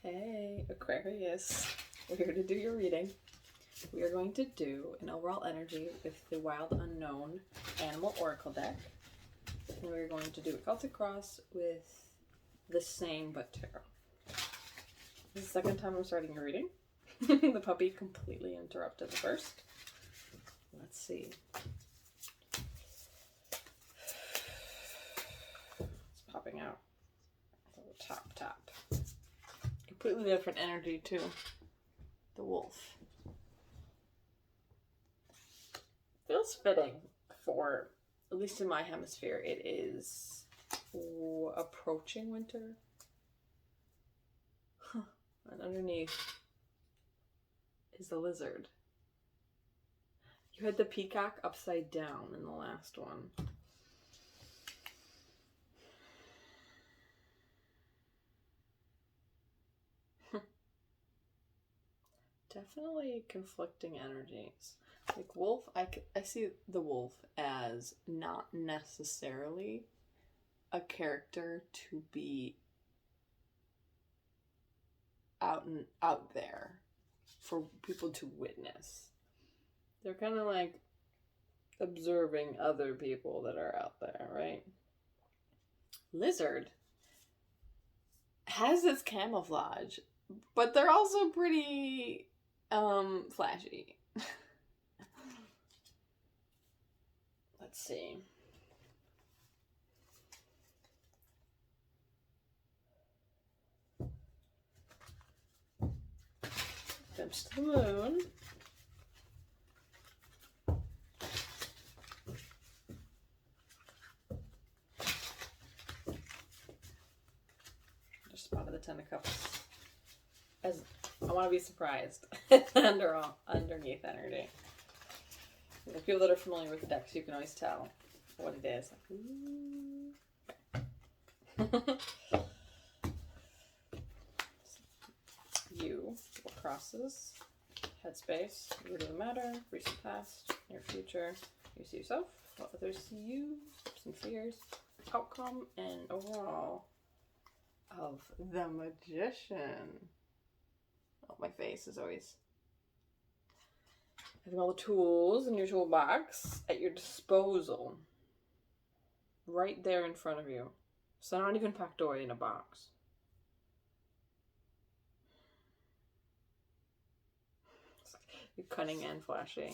Hey, Aquarius. We're here to do your reading. We are going to do an overall energy with the Wild Unknown Animal Oracle deck. And we're going to do a Celtic Cross with the same but tarot. This is the second time I'm starting a reading. The puppy completely interrupted the first. Let's see. It's popping out. Top. Completely different energy too. The wolf. Feels fitting for, at least in my hemisphere, it is approaching winter. And underneath is the lizard. You had the peacock upside down in the last one. Definitely conflicting energies. Like wolf, I see the wolf as not necessarily a character to be out there for people to witness. They're kind of like observing other people that are out there, right? Lizard has this camouflage, but they're also pretty flashy. Let's see. Jumps to the moon. Just spotted the Ten of Cups. As I want to be surprised underneath energy. The people that are familiar with the decks, you can always tell what it is. You, what crosses, headspace, root of the matter, recent past, near future. You see yourself, what others see you, some fears, outcome, and overall of the Magician. Oh, my face is always having all the tools in your toolbox at your disposal. Right there in front of you. So not even packed away in a box. You're cunning and flashy.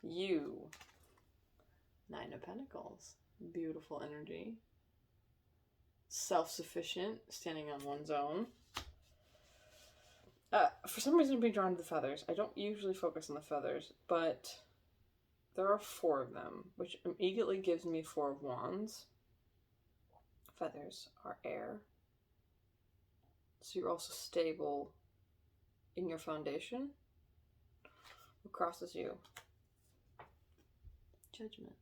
You. Nine of Pentacles. Beautiful energy. Self-sufficient, standing on one's own. For some reason I'm being drawn to the feathers. I don't usually focus on the feathers, but there are 4 of them, which immediately gives me 4 of Wands. Feathers are air. So you're also stable in your foundation. What crosses you? Judgment.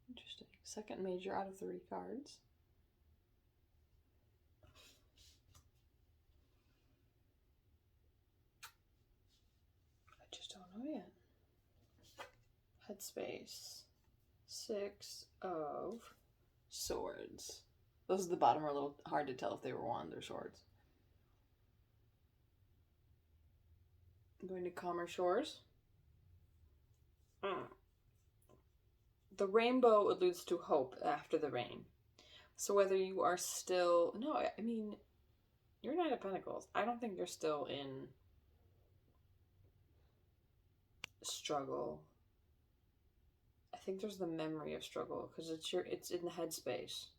Interesting. Second major out of 3 cards. I just don't know yet. Headspace. 6 of Swords. Those at the bottom are a little hard to tell if they were wands or swords. I'm going to calmer shores. The rainbow alludes to hope after the rain. So whether you are still... No, I mean, you're Knight of Pentacles. I don't think you're still in struggle. I think there's the memory of struggle because it's in the headspace.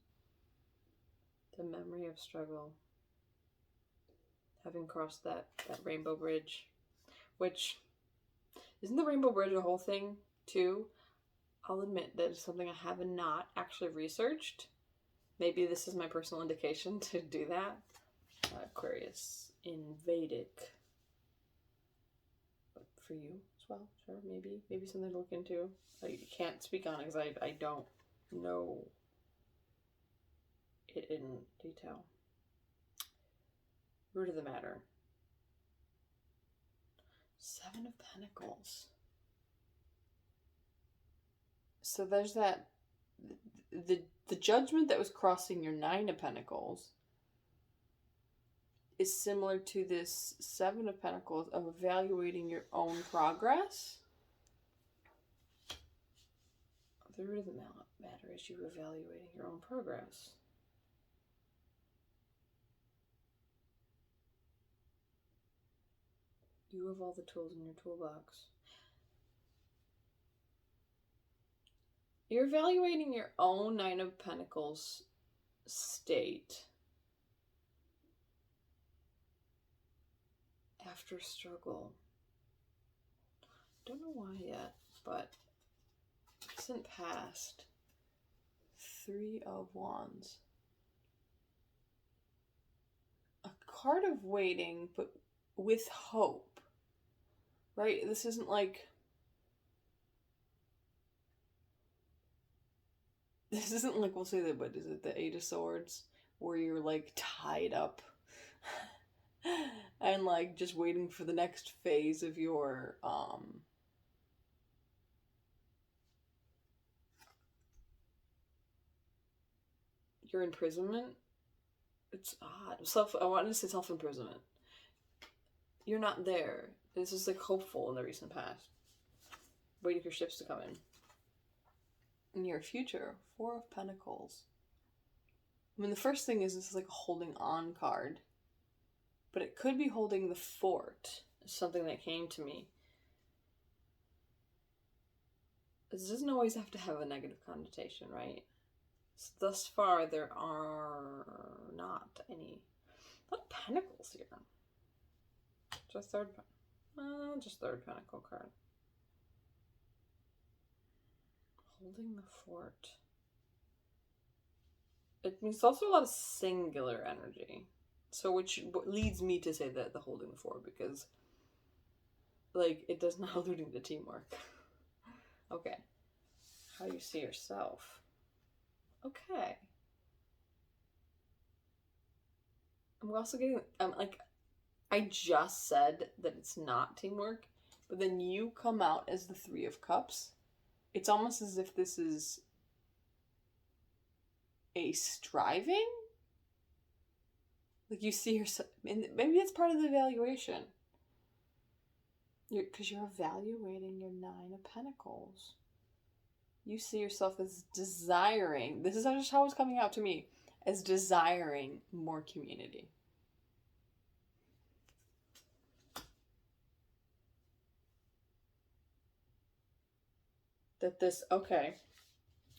The memory of struggle. Having crossed that rainbow bridge. Which, isn't the rainbow bridge a whole thing too? I'll admit that it's something I have not actually researched. Maybe this is my personal indication to do that. Aquarius in Vedic. But for you as well, sure, maybe something to look into. I can't speak on it because I don't know it in detail. Root of the matter. 7 of Pentacles. So there's that, the judgment that was crossing your 9 of Pentacles is similar to this Seven of Pentacles of evaluating your own progress. The root of the matter is you evaluating your own progress. You have all the tools in your toolbox. You're evaluating your own Nine of Pentacles state after struggle. Don't know why yet, but recent past. Three of Wands. A card of waiting, but with hope. Right? This isn't like... This isn't like, we'll say that, what is it, the Eight of Swords? Where you're like tied up and like just waiting for the next phase of your imprisonment. It's odd. I wanted to say self-imprisonment. You're not there. This is like hopeful in the recent past. Waiting for ships to come in. In your future, Four of Pentacles. I mean, the first thing is this is like a holding on card. But it could be holding the fort. Something that came to me. This doesn't always have to have a negative connotation, right? So thus far, there are not any. A lot of pentacles here. Just third pentacle card. Holding the fort. It means also a lot of singular energy. So which leads me to say that the holding the fort, because like it does not alluding to teamwork. Okay. How you see yourself. Okay. I'm also getting like I just said that it's not teamwork, but then you come out as the Three of Cups. It's almost as if this is a striving. Like you see yourself, and maybe it's part of the evaluation. Because you're evaluating your Nine of Pentacles. You see yourself as desiring. This is just how it's coming out to me, as desiring more community. That this, okay,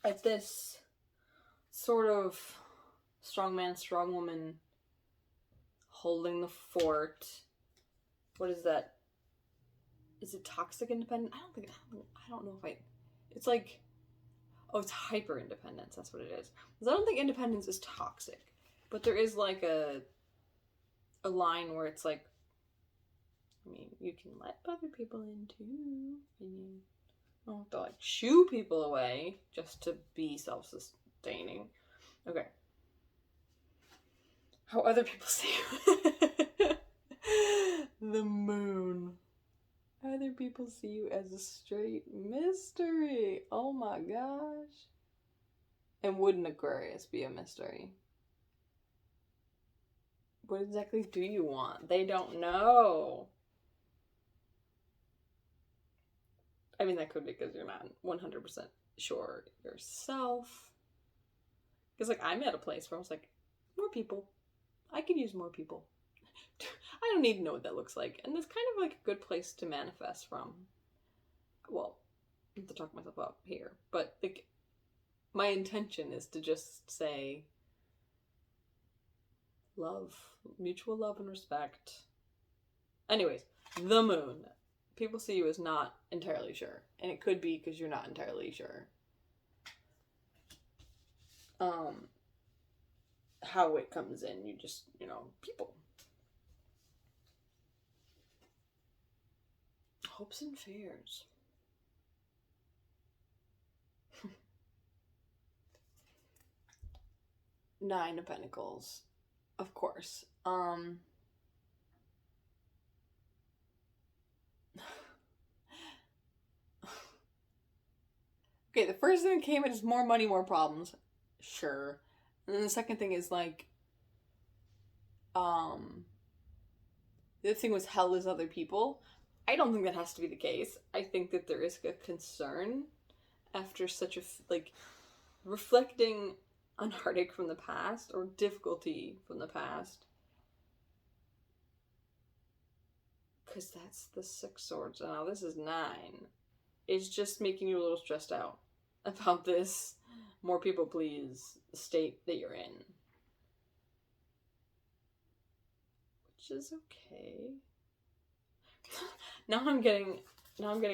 at this sort of strong man, strong woman holding the fort. What is that? Is it toxic independent? I don't know if it's like, oh, it's hyper independence. That's what it is. Because I don't think independence is toxic, but there is like a line where it's like, I mean, you can let other people in too. I mean, you don't have to like shoo people away just to be self-sustaining. Okay. How other people see you. The moon. Other people see you as a straight mystery. Oh my gosh. And wouldn't Aquarius be a mystery? What exactly do you want? They don't know. I mean, that could be because you're not 100% sure yourself. Because, like, I'm at a place where I was like, more people. I could use more people. I don't need to know what that looks like. And that's kind of like a good place to manifest from. Well, I have to talk myself up here. But, like, my intention is to just say love. Mutual love and respect. Anyways, the moon. People see you as not entirely sure. And it could be because you're not entirely sure. How it comes in. You just, people. Hopes and fears. Nine of Pentacles. Of course. Okay, the first thing that came in is more money, more problems. Sure. And then the second thing is like, The other thing was hell is other people. I don't think that has to be the case. I think that there is a concern after such a, like, reflecting on heartache from the past or difficulty from the past. Because that's the 6 swords. And now this is 9. It's just making you a little stressed out about this more people please state that you're in. Which is okay. Now I'm getting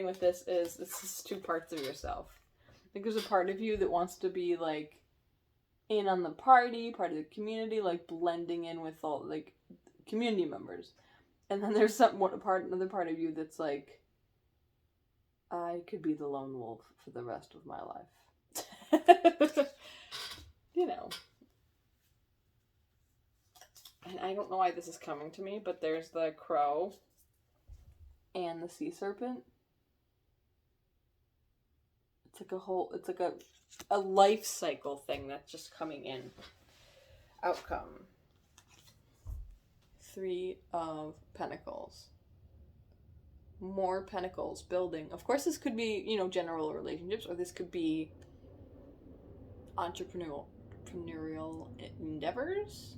with this is 2 parts of yourself. I think there's a part of you that wants to be like in on the party, part of the community, like blending in with all like community members. And then there's another part of you that's like, I could be the lone wolf for the rest of my life. You know. And I don't know why this is coming to me, but there's the crow and the sea serpent. It's like a life cycle thing that's just coming in. Outcome. 3 of Pentacles. More pentacles, building. Of course, this could be, you know, general relationships, or this could be entrepreneurial endeavors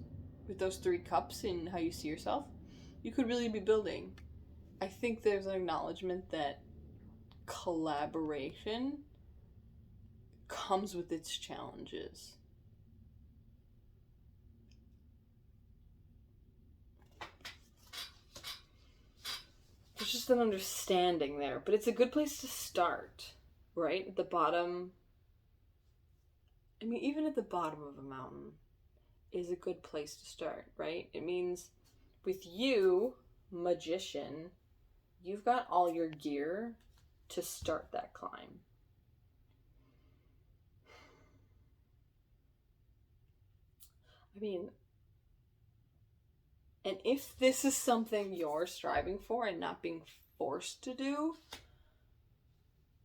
with those 3 cups and how you see yourself. You could really be building. I think there's an acknowledgement that collaboration comes with its challenges. There's just an understanding there, but it's a good place to start, right? At the bottom, I mean, even at the bottom of a mountain is a good place to start, right? It means with you, magician, you've got all your gear to start that climb. I mean, and if this is something you're striving for and not being forced to do,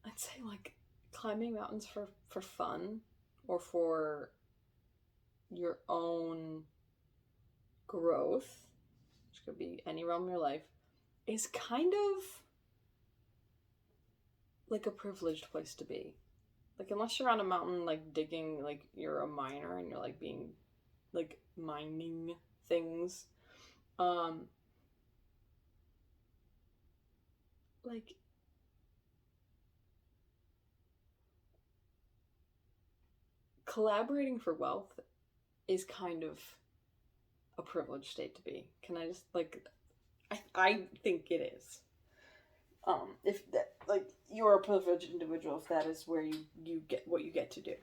I'd say like climbing mountains for fun or for your own growth, which could be any realm of your life, is kind of like a privileged place to be. Like, unless you're on a mountain, like digging, like you're a miner and you're like being like mining things. Like, collaborating for wealth is kind of a privileged state to be. Can I just, like, I think it is. If that, like, you're a privileged individual, if that is where you get what you get to do.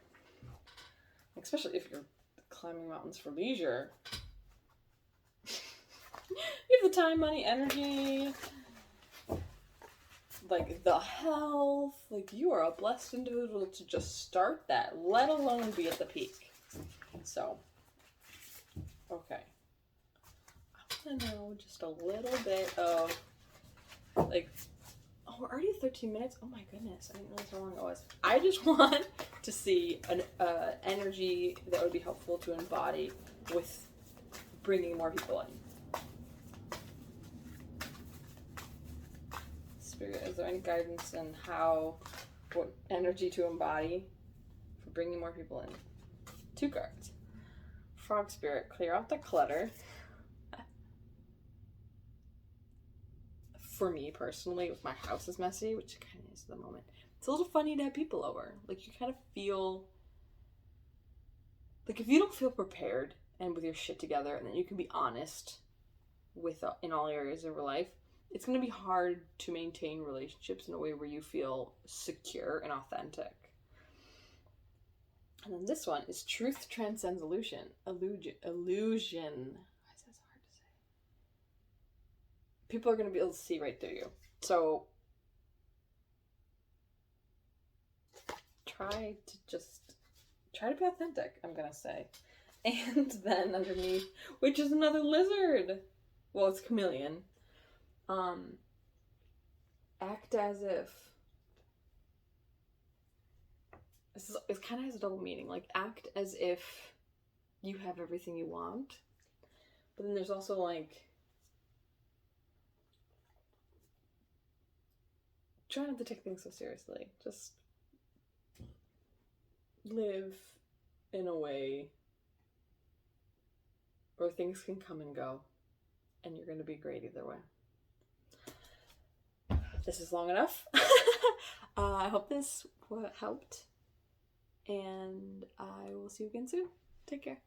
Especially if you're climbing mountains for leisure. You have the time, money, energy, like the health. Like, you are a blessed individual to just start that, let alone be at the peak. So, okay. I want to know just a little bit of, like, oh, we're already at 13 minutes? Oh my goodness, I didn't realize how long it was. I just want to see an energy that would be helpful to embody with bringing more people in. Spirit, is there any guidance in what energy to embody for bringing more people in? 2 cards. Frog Spirit, clear out the clutter. For me personally, if my house is messy, which it kind of is at the moment, it's a little funny to have people over. Like, you kind of feel like if you don't feel prepared and with your shit together, and then you can be honest with in all areas of your life, it's going to be hard to maintain relationships in a way where you feel secure and authentic. And then this one is truth transcends illusion. Illusion. Why is that so hard to say? People are going to be able to see right through you. So try to be authentic, I'm going to say. And then underneath, which is another lizard. Well, it's chameleon. Act as if. It kind of has a double meaning. Like, act as if you have everything you want. But then there's also, like, try not to take things so seriously. Just live in a way where things can come and go, and you're going to be great either way. This is long enough. I hope this helped, and I will see you again soon. Take care.